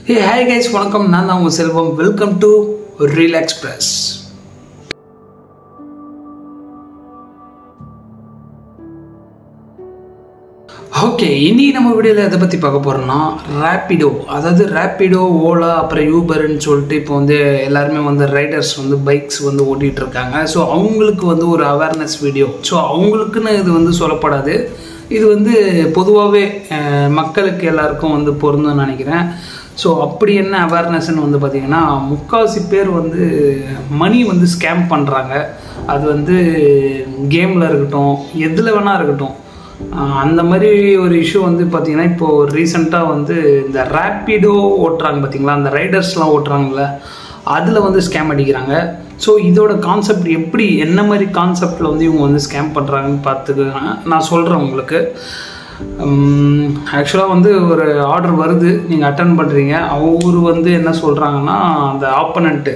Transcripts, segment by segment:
Hey, hi guys, வணக்கம். நான் தான் உங்க Selvam. Welcome to Real Express. Okay, இன்னைக்கு நம்ம வீடியோவில் எதை பற்றி பார்க்க போகிறோம்னா ரேப்பிடோ, அதாவது ரேப்பிடோ, ஓலா, அப்புறம் யூபர்ன்னு சொல்லிட்டு இப்போ வந்து எல்லாருமே வந்து ரைடர்ஸ் வந்து பைக்ஸ் வந்து ஓட்டிகிட்டு இருக்காங்க. ஸோ அவங்களுக்கு வந்து ஒரு அவேர்னஸ் வீடியோ. ஸோ அவங்களுக்குன்னு இது வந்து சொல்லப்படாது, இது வந்து பொதுவாகவே மக்களுக்கு எல்லாருக்கும் வந்து பொருந்தும்னு நினைக்கிறேன். ஸோ அப்படி என்ன அவேர்னஸ்ன்னு வந்து பார்த்திங்கன்னா, முக்கால்வாசி பேர் வந்து மணி வந்து ஸ்கேம் பண்ணுறாங்க. அது வந்து கேமில் இருக்கட்டும், எதில் வேணால் இருக்கட்டும். அந்த மாதிரி ஒரு இஷ்யூ வந்து பார்த்திங்கன்னா, இப்போது ரீசெண்டாக வந்து இந்த ரேப்பிடோ ஓட்டுறாங்க பார்த்திங்களா, அந்த ரைடர்ஸ்லாம் ஓட்டுறாங்கள, அதில் வந்து ஸ்கேம் அடிக்கிறாங்க. ஸோ இதோட கான்செப்ட் எப்படி, என்ன மாதிரி கான்செப்டில் வந்து இவங்க வந்து ஸ்கேம் பண்ணுறாங்கன்னு பார்த்துக்க நான் சொல்கிறேன் உங்களுக்கு. ஆக்சுவலாக வந்து ஒரு ஆர்டர் வருது, நீங்கள் அட்டன் பண்ணுறீங்க. அவர் வந்து என்ன சொல்கிறாங்கன்னா, அந்த ஆப்பனண்ட்டு,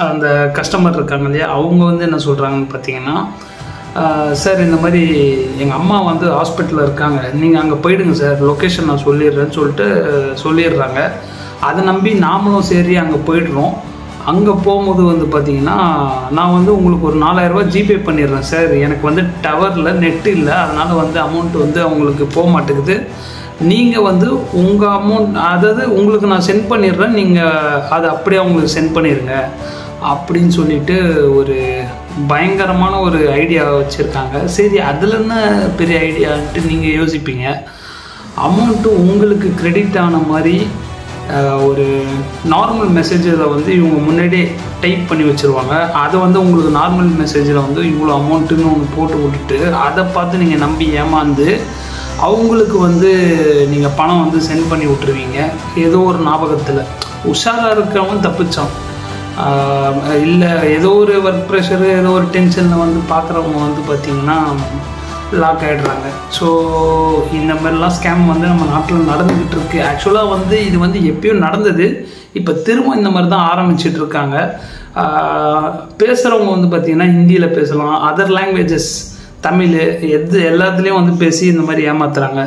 அந்த கஸ்டமர் இருக்காங்க இல்லையா, அவங்க வந்து என்ன சொல்கிறாங்கன்னு பார்த்தீங்கன்னா, சார் இந்த மாதிரி எங்கள் அம்மா வந்து ஹாஸ்பிட்டலில் இருக்காங்க, நீங்கள் அங்கே போயிடுங்க சார், லொக்கேஷன் நான் சொல்லிடுறேன்னு சொல்லிட்டு சொல்லிடுறாங்க. அதை நம்பி நாமளும் சரி அங்கே போய்ட்றோம். அங்கே போகும்போது வந்து பார்த்திங்கன்னா, நான் வந்து உங்களுக்கு ஒரு 4000 ஜிபே பண்ணிடுறேன் சார், எனக்கு வந்து டவரில் நெட்டு இல்லை, அதனால் வந்து அமௌண்ட்டு வந்து அவங்களுக்கு போக மாட்டேங்குது, நீங்கள் வந்து உங்கள் அமௌண்ட், அதாவது உங்களுக்கு நான் சென்ட் பண்ணிடுறேன், நீங்கள் அதை அப்படியே அவங்களுக்கு சென்ட் பண்ணிடுங்க அப்படின்னு சொல்லிட்டு ஒரு பயங்கரமான ஒரு ஐடியா வச்சுருக்காங்க. சரி, அதில் என்ன பெரிய ஐடியான்ட்டு நீங்கள் யோசிப்பீங்க. அமௌண்ட்டு உங்களுக்கு கிரெடிட் ஆன மாதிரி ஒரு நார்மல் மெசேஜில் வந்து இவங்க முன்னாடியே டைப் பண்ணி வச்சுருவாங்க. அதை வந்து உங்களுக்கு நார்மல் மெசேஜில் வந்து இவ்வளோ அமௌண்ட்டுன்னு ஒன்று போட்டு விட்டுட்டு, அதை பார்த்து நீங்கள் நம்பி ஏமாந்து அவங்களுக்கு வந்து நீங்கள் பணம் வந்து சென்ட் பண்ணி விட்டுருவீங்க. ஏதோ ஒரு ஞாபகத்தில் உஷாராக இருக்கிறவங்க தப்பிச்சான், இல்லை ஏதோ ஒரு ஒர்க் ப்ரெஷரு, ஏதோ ஒரு டென்ஷனில் வந்து பார்க்குறவங்க வந்து பார்த்திங்கன்னா லாக் ஆகிடுறாங்க. ஸோ இந்த மாதிரிலாம் ஸ்கேம் வந்து நம்ம நாட்டில் நடந்துக்கிட்டு இருக்குது. ஆக்சுவலாக வந்து இது வந்து எப்பயும் நடந்தது, இப்போ திரும்ப இந்த மாதிரி தான் ஆரம்பிச்சிட்டு இருக்காங்க. பேசுகிறவங்க வந்து பார்த்திங்கன்னா ஹிந்தியில் பேசலாம், அதர் லாங்குவேஜஸ், தமிழ், எல்லாத்துலேயும் வந்து பேசி இந்த மாதிரி ஏமாத்துறாங்க.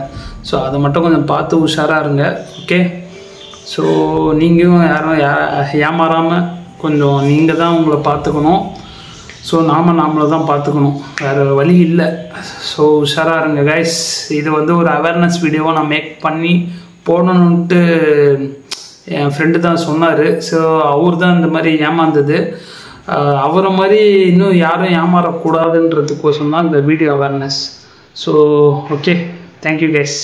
ஸோ அதை மட்டும் கொஞ்சம் பார்த்து உஷாராக இருங்க. ஓகே, ஸோ நீங்களும் யாரும் ஏமாறாமல் கொஞ்சம் நீங்கள் தான் உங்களை பார்த்துக்கணும். ஸோ நாமளை தான் பார்த்துக்கணும், வேறு வழி இல்லை. ஸோ உஷாராக இருங்க கைஸ். இது வந்து ஒரு அவேர்னஸ் வீடியோவை நான் மேக் பண்ணி போடணுன்ட்டு என் ஃப்ரெண்டு தான் சொன்னார். ஸோ அவர் தான் இந்த மாதிரி ஏமாந்தது. அவரை மாதிரி இன்னும் யாரும் ஏமாறக்கூடாதுன்றதுக்கோசம் தான் இந்த video awareness. So okay, thank you guys.